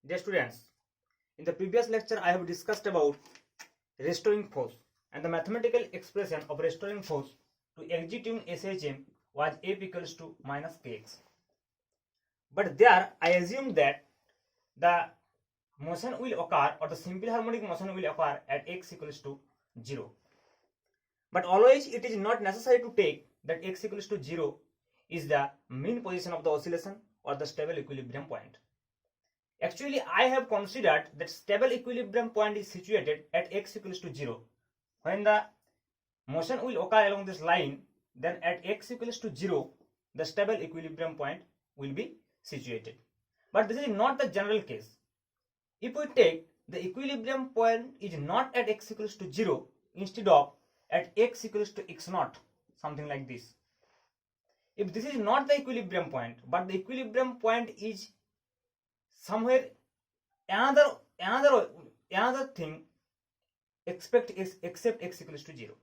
Dear students, in the previous lecture I have discussed about restoring force, and the mathematical expression of restoring force to executing SHM was F equals to minus kx. But there I assumed that the motion will occur, or the simple harmonic motion will occur at x equals to 0. But always it is not necessary to take that x equals to 0 is the mean position of the oscillation or the stable equilibrium point. Actually, I have considered that stable equilibrium point is situated at x equals to 0. When the motion will occur along this line, then at x equals to 0, the stable equilibrium point will be situated. But this is not the general case. If we take the equilibrium point is not at x equals to 0, instead of at x equals to x naught, something like this. If this is not the equilibrium point, but the equilibrium point is somewhere another thing except x equals to 0.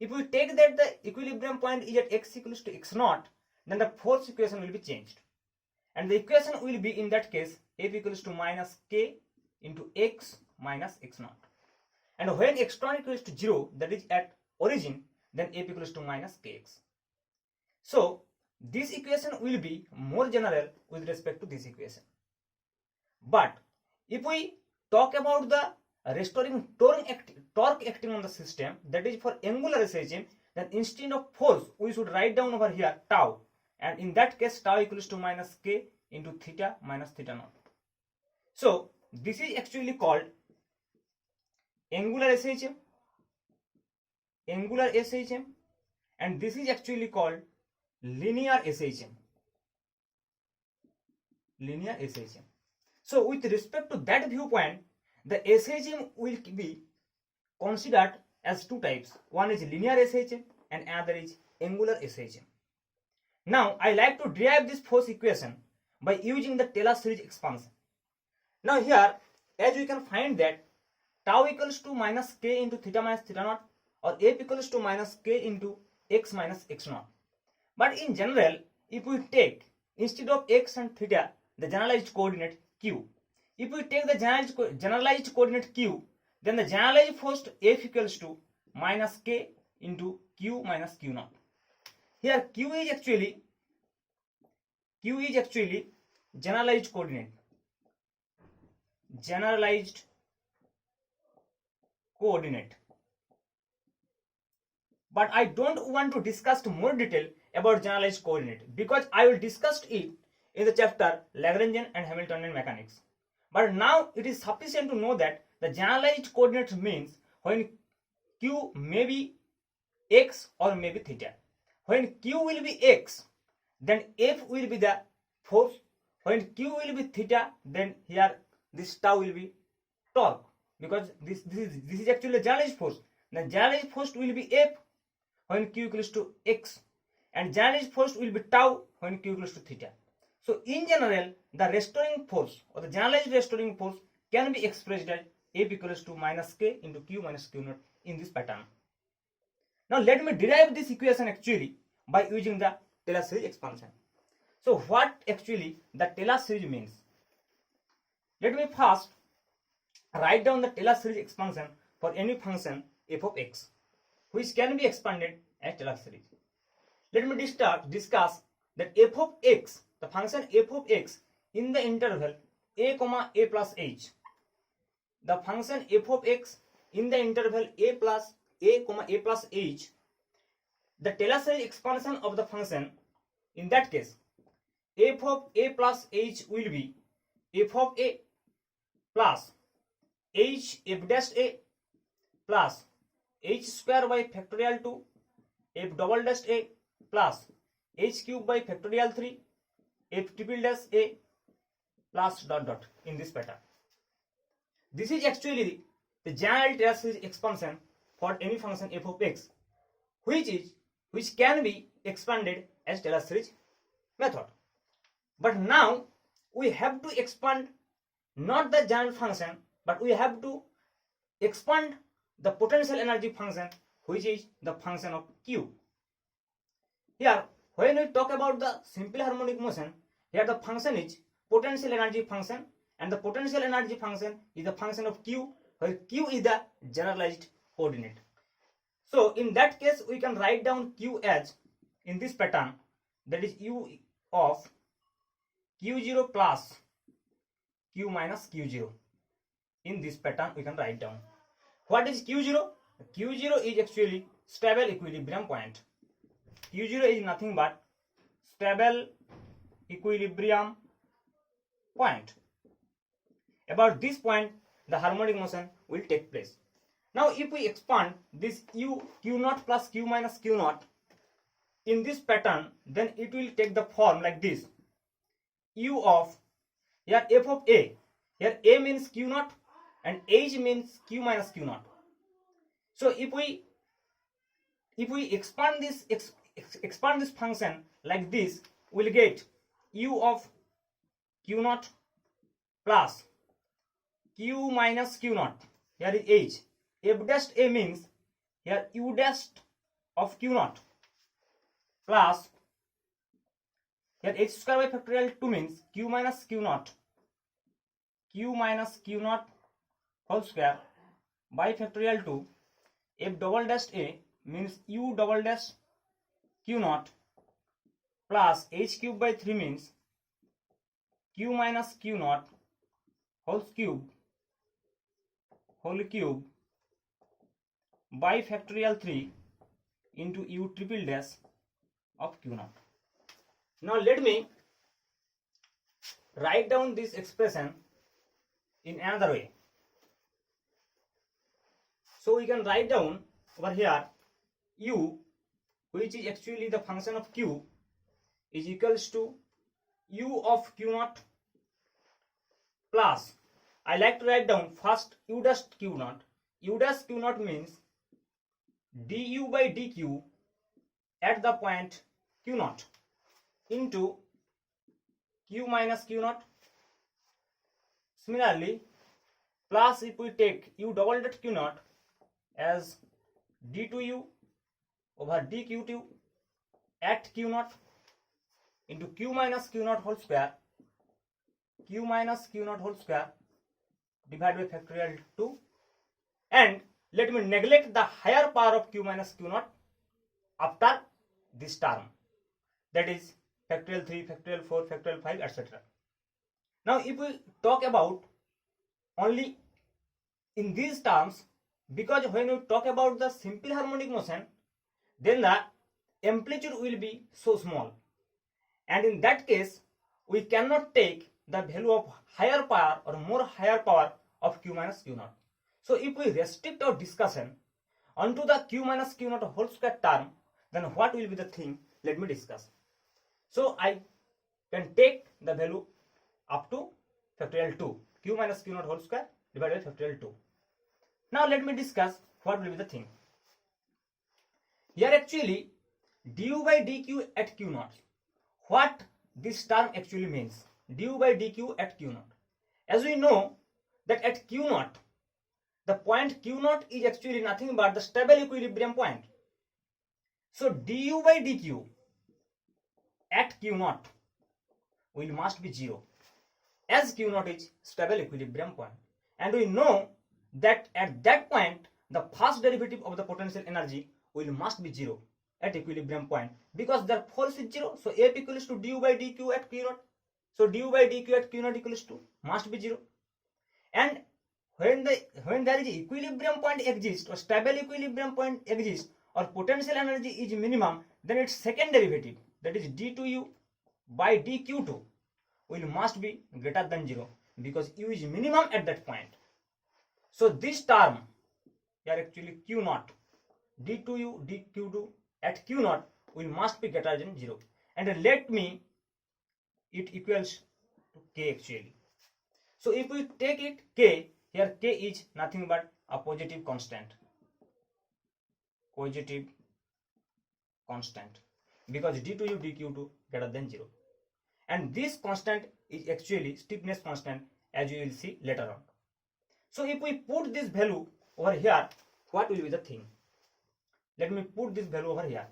If we take that the equilibrium point is at x equals to x naught, then the force equation will be changed, and the equation will be in that case F equals to minus k into x minus x naught. And when x naught equals to 0, that is at origin, then F equals to minus kx. So this equation will be more general with respect to this equation. But if we talk about the restoring torque acting on the system, that is for angular SHM, then instead of force we should write down over here tau, and in that case tau equals to minus k into theta minus theta naught. So this is actually called angular SHM, and this is actually called linear SHM. So with respect to that viewpoint, the SHM will be considered as two types. One is linear SHM and another is angular SHM. Now I like to derive this force equation by using the Taylor series expansion. Now here, as we can find that tau equals to minus k into theta minus theta naught, or F equals to minus k into x minus x naught. But in general, if we take instead of x and theta the generalized coordinate q, if we take the generalized coordinate q, then the generalized force F equals to minus k into q minus q naught. Here q is actually generalized coordinate. But I don't want to discuss more detail about generalized coordinate, because I will discuss it in the chapter Lagrangian and Hamiltonian mechanics. But now it is sufficient to know that the generalized coordinate means when q may be x or may be theta. When q will be x, then F will be the force. When q will be theta, then here this tau will be torque, because this is actually a generalized force. The generalized force will be F when q equals to x, and generalized force will be tau when q equals to theta. So in general, the restoring force or the generalized restoring force can be expressed as F equals to minus k into q minus q naught in this pattern. Now let me derive this equation actually by using the Taylor series expansion. So what actually the Taylor series means? Let me first write down the Taylor series expansion for any function f of x, which can be expanded as Taylor series. Let me discuss that f of x, the function f of x in the interval a plus h. The function f of x in the interval a plus h, the Taylor series expansion of the function, in that case f of a plus h will be f of a plus h f dash a plus h square by factorial 2 f double dash a plus h cube by factorial 3 f triple dash a plus dot dot in this pattern. This is actually the general Taylor series expansion for any function f of x, which can be expanded as Taylor series method. But now we have to expand not the general function, but we have to expand the potential energy function, which is the function of q. Here when we talk about the simple harmonic motion, here the function is potential energy function, and the potential energy function is the function of q, where q is the generalized coordinate. So in that case we can write down q as, in this pattern, that is u of q0 plus q minus q0. In this pattern we can write down. What is q0? Q0 is actually stable equilibrium point. Q0 is nothing but stable equilibrium point. About this point the harmonic motion will take place. Now if we expand this u q0 plus q minus q0 in this pattern, then it will take the form like this. U of, here f of a, here a means q0 and h means q minus q0. So if we expand this function like this, we'll get u of q0 plus q minus q0, here is h. F dash a means here u dash of q0 plus here h square by factorial 2 means q minus q0 whole square by factorial 2. F double dash a means u double dash q0 plus h cube by 3 means q minus q0 whole cube by factorial 3 into u triple dash of q0. Now let me write down this expression in another way. So we can write down over here u, which is actually the function of q, is equals to u of q0 plus, I like to write down first u dash q0. U dash q0 means du by dq at the point q0 into q minus q0. Similarly, plus if we take u double dot q0 as d2u over dq2 at q0 into q minus q0 whole square, divided by factorial 2, and let me neglect the higher power of q minus q0 after this term, that is factorial 3, factorial 4, factorial 5, etc. Now if we talk about only in these terms, because when we talk about the simple harmonic motion, then the amplitude will be so small, and in that case we cannot take the value of higher power or more higher power of q minus q0. So if we restrict our discussion onto the q minus q0 whole square term, then what will be the thing? Let me discuss. So I can take the value up to factorial 2, q minus q0 whole square divided by factorial 2. Now let me discuss what will be the thing. Here actually du by dq at q0, what this term actually means, du by dq at q0. As we know that at q0, the point q0 is actually nothing but the stable equilibrium point. So du by dq at q0 will must be 0, as q0 is stable equilibrium point, and we know that at that point the first derivative of the potential energy will must be 0 at equilibrium point, because their force is 0. So F equals to du by dq at q0. So du by dq at q0 equals to must be 0. And when there is equilibrium point exists or stable equilibrium point exists or potential energy is minimum, then its second derivative, that is d2u by dq2, will must be greater than 0, because u is minimum at that point. So this term here actually q0, d2u dq2 at q0 will must be greater than 0, and let me it equals to k actually. So if we take it k, here k is nothing but a positive constant, because d2u dq2 greater than 0, and this constant is actually stiffness constant, as you will see later on. So if we put this value over here, what will be the thing? Let me put this value over here.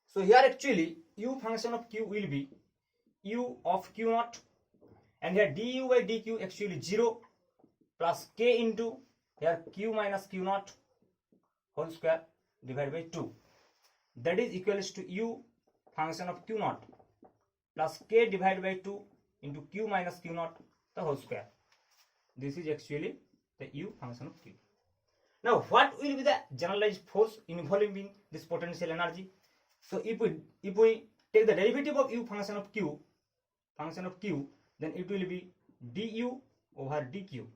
So here actually u function of q will be u of q0 and here du by dq actually 0 plus k into here q minus q naught whole square divided by 2, that is equals to u function of q naught plus k divided by 2 into q minus q naught the whole square. This is actually the u function of q. Now what will be the generalized force involving this potential energy? So if we take the derivative of u function of q, then it will be du over dq.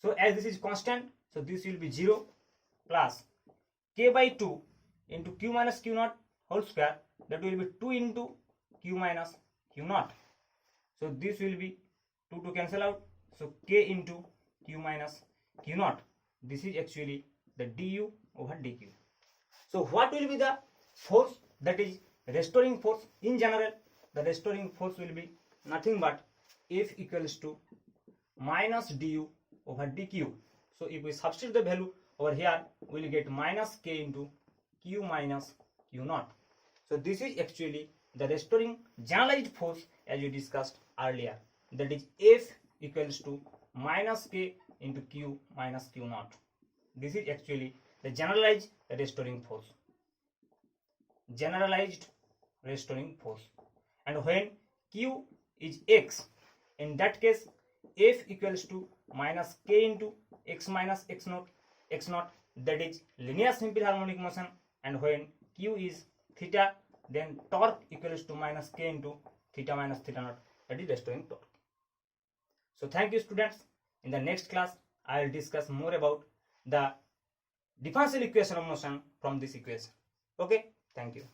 So as this is constant, so this will be 0 plus k by 2 into q minus q naught whole square, that will be 2 into q minus q naught. So this will be 2 to cancel out, so k into q minus q naught. This is actually the du over dq. So what will be the force, that is restoring force? In general, the restoring force will be nothing but F equals to minus du over dq. So if we substitute the value over here, we will get minus k into q minus q naught. So this is actually the restoring generalized force as we discussed earlier, that is F equals to minus k into q minus q naught. This is actually the generalized restoring force. Generalized restoring force. And when q is x, in that case F equals to minus k into x minus x naught, that is linear simple harmonic motion. And when q is theta, then torque equals to minus k into theta minus theta naught, that is restoring torque. So thank you students. In the next class I will discuss more about the differential equation of motion from this equation. Okay, thank you.